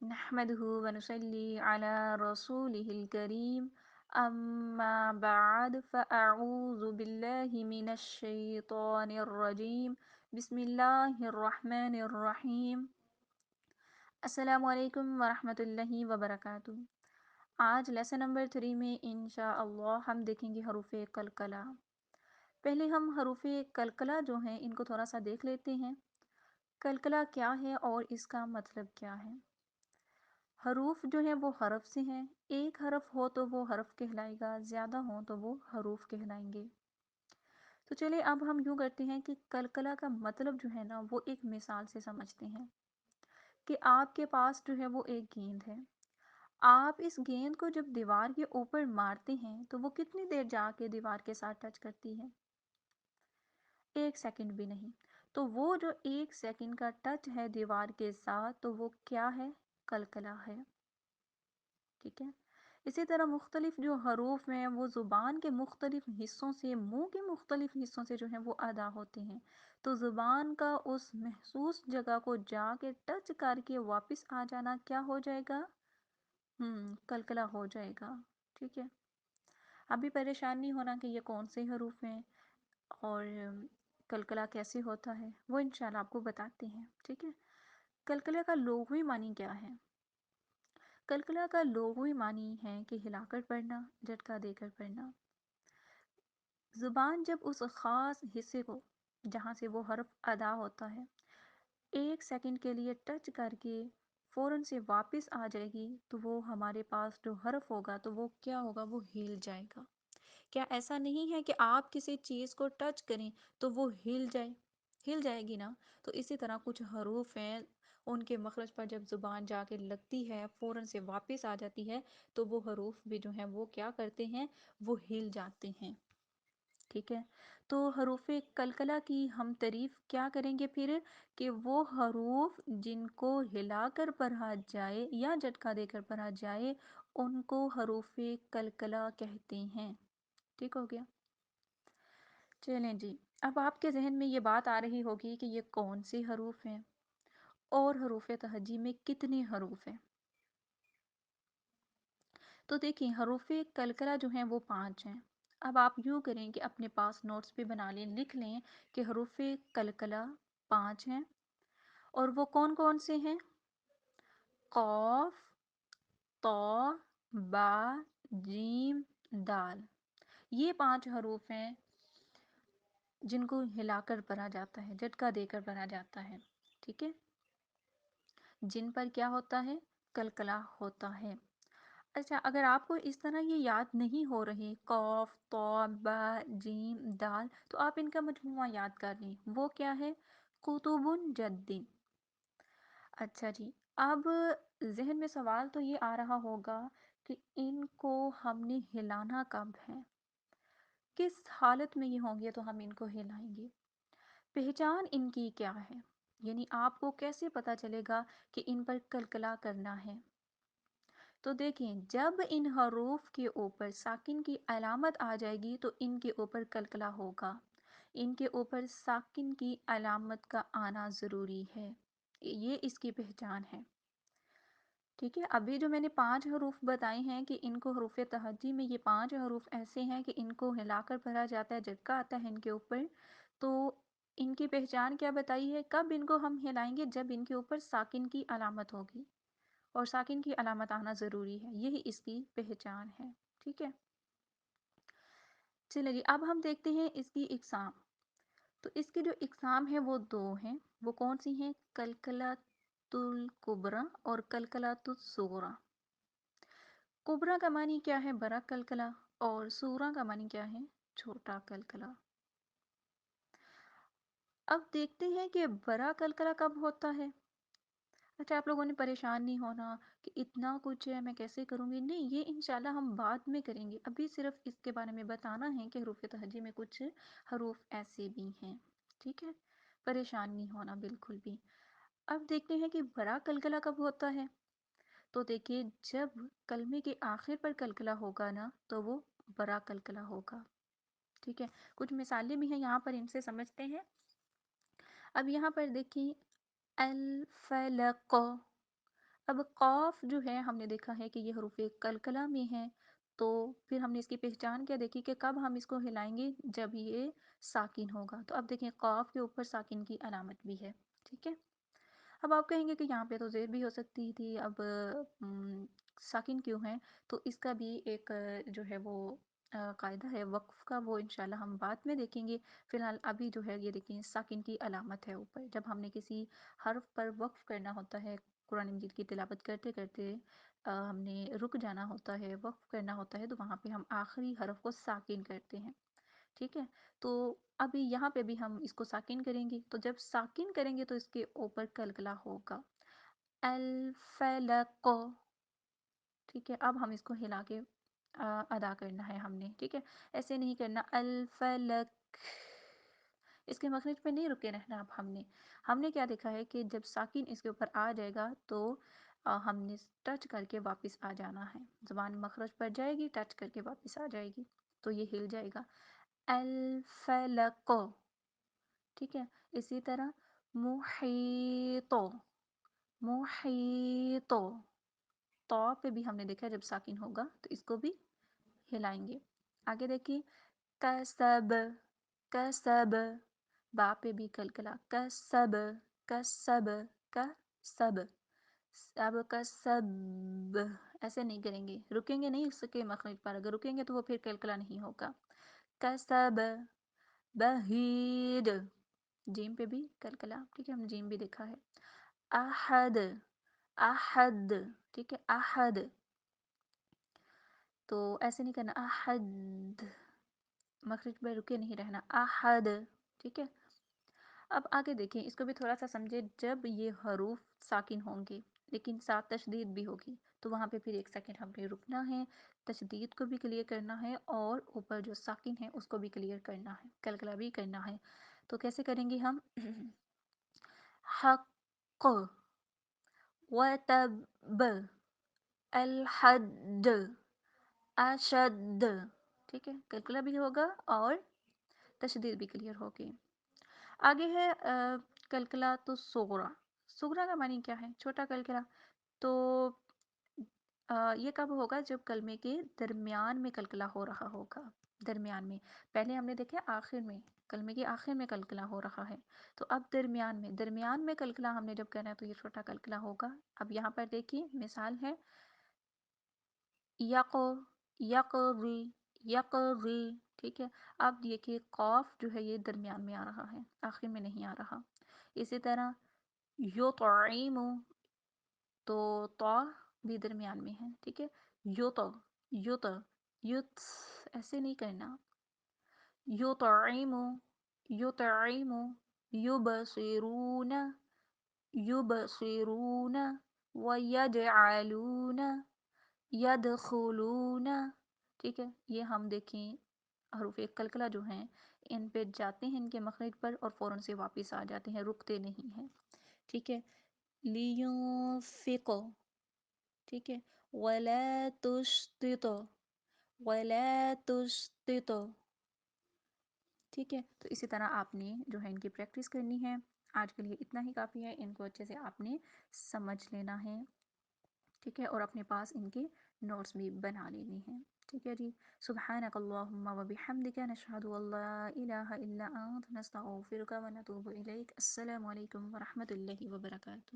نحمده ونصلي على رسوله الكريم أما بعد فأعوذ بالله من الشيطان الرجيم بسم الله الرحمن الرحيم السلام علیکم ورحمۃ اللہ وبرکاتہ۔ آج لیسن نمبر 3 میں انشاءاللہ ہم دیکھیں گے حروف قلقلہ۔ پہلے ہم حروف قلقلہ جو ہیں ان کو تھوڑا سا دیکھ لیتے ہیں۔ قلقلہ کیا ہے اور اس کا مطلب کیا ہے؟ حروف جو ہیں وہ حرف سے ہیں، ایک حرف ہو تو وہ حرف کہلائے گا، زیادہ ہوں تو وہ حروف کہلائیں گے۔ تو چلے اب ہم یوں کرتے ہیں کہ قلقلہ کا مطلب جو ہے نا وہ ایک مثال سے سمجھتے ہیں کہ آپ کے پاس جو ہے وہ ایک گیند ہے۔ آپ اس گیند کو جب دیوار کے اوپر مارتے ہیں تو وہ کتنی دیر جا کے دیوار کے ساتھ ٹچ کرتی ہے؟ 1 سیکنڈ بھی نہیں۔ تو وہ جو 1 سیکنڈ کا ٹچ ہے دیوار کے ساتھ تو وہ کیا ہے؟ قلقلہ ہے۔ ٹھیک ہے، اسی طرح مختلف جو حروف ہیں وہ زبان کے مختلف حصوں سے، منہ کے مختلف حصوں سے جو ہیں وہ ادا ہوتے ہیں، تو زبان کا اس محسوس جگہ کو جا کے ٹچ کر کے واپس آ جانا کیا ہو جائے گا؟ قلقلہ ہو جائے گا۔ ٹھیک ہے، ابھی پریشان نہیں ہونا کہ یہ کون سے حروف ہیں اور قلقلہ کیسے ہوتا ہے، وہ انشاءاللہ آپ کو بتاتے ہیں۔ ٹھیک ہے، قلقلہ کا لغوی معنی کیا ہے؟ قلقلہ کا لغوی معنی ہے کہ ہلا کر پڑھنا، جھٹکا دے کر پڑھنا۔ زبان جب اس خاص حصے کو جہاں سے وہ حرف ادا ہوتا ہے 1 سیکنڈ کے لیے ٹچ کر کے فوراً سے واپس آ جائے گی تو وہ ہمارے پاس جو حرف ہوگا تو وہ کیا ہوگا؟ وہ ہل جائے گا۔ کیا ایسا نہیں ہے کہ آپ کسی چیز کو ٹچ کریں تو وہ ہل جائے گی نا؟ تو اسی طرح کچھ حروف ہیں، ان کے مخرج پر جب زبان جا کے لگتی ہے فوراً سے واپس آ جاتی ہے تو وہ حروف بھی جو ہیں وہ کیا کرتے ہیں؟ وہ ہل جاتے ہیں۔ ٹھیک ہے، تو حروف قلقلہ کی ہم تعریف کیا کریں گے پھر؟ کہ وہ حروف جن کو ہلا کر پڑھا جائے یا جھٹکا دے کر پڑھا جائے ان کو حروف قلقلہ کہتے ہیں۔ ٹھیک ہو گیا؟ چلیں جی، اب آپ کے ذہن میں یہ بات آ رہی ہوگی کہ یہ کون سے حروف ہیں اور حروف تہجی میں کتنے حروف ہیں؟ تو دیکھیں حروف قلقلہ جو ہیں وہ 5 ہیں۔ اب آپ یوں کریں کہ اپنے پاس نوٹس پہ بنا لیں، لکھ لیں کہ حروف قلقلہ 5 ہیں اور وہ کون کون سے ہیں؟ قاف، طا، با، جیم، دال۔ یہ 5 حروف ہیں جن کو ہلا کر پڑھا جاتا ہے، جھٹکا دے کر پڑھا جاتا ہے۔ ٹھیک ہے، جن پر کیا ہوتا ہے؟ قلقلہ ہوتا ہے۔ اچھا، اگر آپ کو اس طرح یہ یاد نہیں ہو رہے قاف، طا، با، جیم، دال، تو آپ ان کا مجموعہ یاد کر لیں، وہ کیا ہے؟ قطب جد۔ اچھا جی، اب ذہن میں سوال تو یہ آ رہا ہوگا کہ ان کو ہم نے ہلانا کب ہے، کس حالت میں یہ ہوں گے تو ہم ان کو ہلائیں گے؟ پہچان ان کی کیا ہے؟ یعنی آپ کو کیسے پتا چلے گا کہ ان پر قلقلہ کرنا ہے؟ تو دیکھیں، جب ان حروف کے اوپر ساکن کی علامت آ جائے گی تو ان کے اوپر قلقلہ ہوگا۔ ان کے اوپر ساکن کی علامت کا آنا ضروری ہے، یہ اس کی پہچان ہے۔ ٹھیک ہے، ابھی جو میں نے 5 حروف بتائے ہیں کہ ان کو حروف تہجی میں یہ 5 حروف ایسے ہیں کہ ان کو ہلا کر پڑھا جاتا ہے، جھٹکا آتا ہے ان کے اوپر، تو ان کی پہچان کیا بتائی ہے؟ کب ان کو ہم ہلائیں گے؟ جب ان کے اوپر ساکن کی علامت ہوگی، اور ساکن کی علامت آنا ضروری ہے، یہی اس کی پہچان ہے۔ ٹھیک ہے، چلیں جی، اب ہم دیکھتے ہیں اس کی اقسام۔ تو اس کی جو اقسام ہے وہ 2 ہیں، وہ کون سی ہیں؟ قلقلۃ الکبریٰ اور قلقلۃ الصغریٰ۔ کبریٰ کا معنی کیا ہے؟ بڑا قلقلہ، اور صغریٰ کا معنی کیا ہے؟ چھوٹا قلقلہ۔ اب دیکھتے ہیں کہ بڑا قلقلہ کب ہوتا ہے۔ اچھا، آپ لوگوں نے پریشان نہیں ہونا کہ اتنا کچھ ہے میں کیسے کروں گی، نہیں، یہ انشاءاللہ ہم بعد میں کریں گے، ابھی صرف اس کے بارے میں بتانا ہے کہ حروف تہجی میں کچھ حروف ایسے بھی ہیں۔ ٹھیک ہے، پریشان نہیں ہونا بالکل بھی۔ اب دیکھتے ہیں کہ بڑا قلقلہ کب ہوتا ہے۔ تو دیکھیے، جب کلمے کے آخر پر قلقلہ ہوگا نا تو وہ بڑا قلقلہ ہوگا۔ ٹھیک ہے، کچھ مثالیں بھی ہیں یہاں پر، ان سے سمجھتے ہیں۔ اب یہاں پر دیکھیں الفلق، اب قاف جو ہے ہم نے دیکھا ہے کہ یہ حروف کلکلا میں ہے، تو پھر ہم نے اس کی پہچان کیا دیکھی کہ کب ہم اس کو ہلائیں گے، جب یہ ساکن ہوگا۔ تو اب دیکھیں قاف کے اوپر ساکن کی علامت بھی ہے، ٹھیک ہے۔ اب آپ کہیں گے کہ یہاں پہ تو زیر بھی ہو سکتی تھی، اب ساکن کیوں ہے؟ تو اس کا بھی ایک جو ہے وہ قاعدہ ہے وقف کا، وہ انشاءاللہ ہم بعد میں دیکھیں گے۔ فی الحال ابھی جو ہے یہ دیکھیں ساکن کی علامت ہے اوپر، جب ہم نے کسی حرف پر وقف کرنا ہوتا ہے، قرآن مجید کی تلاوت کرتے کرتے ہم نے رک جانا ہوتا ہے، وقف کرنا ہوتا ہے، تو وہاں پہ ہم آخری حرف کو ساکن کرتے ہیں، ٹھیک ہے۔ تو ابھی یہاں پہ بھی ہم اس کو ساکن کریں گے، تو جب ساکن کریں گے تو اس کے اوپر کلکلا ہوگا، الفلق، ٹھیک ہے۔ اب ہم اس کو ہلا کے ادا کرنا ہے ہم نے، ٹھیک ہے، ایسے نہیں کرنا الفلق، اس کے مخرج پہ نہیں رکے رہنا۔ اب ہم نے کیا دیکھا ہے کہ جب ساکن اس کے اوپر آ جائے گا تو ہم نے ٹچ کر کے واپس آ جانا ہے، زبان مخرج پر جائے گی، ٹچ کر کے واپس آ جائے گی، تو یہ ہل جائے گا الفلق، ٹھیک ہے۔ اسی طرح محیط، محیط، تو پہ بھی ہم نے دیکھا جب ساکن ہوگا تو اس کو بھی ہلائیں گے۔ آگے دیکھیے کسب، کسب، با پہ بھی کلکلا، کسب، کسب، کسب، اب کسب، ایسے نہیں کریں گے، رکیں گے نہیں اس کے مخرج پر، اگر رکیں گے تو وہ پھر کلکلا نہیں ہوگا۔ کسب، بہید، جیم پہ بھی کلکلا، ٹھیک ہے، ہم نے جیم بھی دیکھا ہے۔ احد، احد، ٹھیک ہے، احد، تو ایسے نہیں کرنا احد، مخرج پہ رکے نہیں رہنا، احد، ٹھیک ہے۔ اب آگے دیکھیں، اس کو بھی تھوڑا سا سمجھے، جب یہ حروف ساکن ہوں گے لیکن ساتھ تشدید بھی ہوگی، تو وہاں پہ پھر ایک سیکنڈ ہم نے رکنا ہے، تشدید کو بھی کلیئر کرنا ہے اور اوپر جو ساکن ہے اس کو بھی کلیئر کرنا ہے، کلکلا بھی کرنا ہے۔ تو کیسے کریں گے ہم؟ حق، وتب، الحد، اشد، ٹھیک ہے، کلکلا بھی ہوگا اور تشدید بھی کلیئر ہوگی۔ آگے ہے کلکلا تو صغرا، صغرا کا معنی کیا ہے؟ چھوٹا کلکلا۔ تو یہ کب ہوگا؟ جب کلمے کے درمیان میں کلکلا ہو رہا ہوگا، درمیان میں، پہلے ہم نے دیکھا آخر میں، کلمے کے آخر میں کلکلا ہو رہا ہے، تو اب درمیان میں، درمیان میں کلکلا ہم نے جب کرنا ہے تو یہ چھوٹا کلکلا ہوگا۔ اب یہاں پر دیکھیے مثال ہے یق، یقضی، یقضی، ٹھیک ہے۔ اب دیکھیے قاف جو ہے یہ درمیان میں آ رہا ہے، آخر میں نہیں آ رہا۔ اسی طرح یطعم، تو طا بھی درمیان میں ہے، ٹھیک ہے، یط، یط، یط، ایسے نہیں کرنا، یطعم، یطعم، یبصرون، یبصرون، ویجعلون، یدخلون، ٹھیک ہے۔ یہ ہم دیکھیں حروف کلکلا جو ہیں ان پہ جاتے ہیں ان کے مخرج پر اور فوراً سے واپس آ جاتے ہیں، رکتے نہیں ہیں، ٹھیک ہے۔ لینفق، ٹھیک ہے، ولا تشطط، ولا تشطط، ٹھیک ہے۔ تو اسی طرح آپ نے جو ہے ان کی پریکٹس کرنی ہے۔ آج کے لیے اتنا ہی کافی ہے، ان کو اچھے سے آپ نے سمجھ لینا ہے، ٹھیک ہے، اور اپنے پاس ان کے نوٹس بھی بنا لینی ہیں، ٹھیک ہے جی۔ سبحانک اللہم و بحمدک، نشہد ان لا الہ الا انت، نستغفرک و نتوب الیک۔ السلام علیکم ورحمۃ اللہ وبرکاتہ۔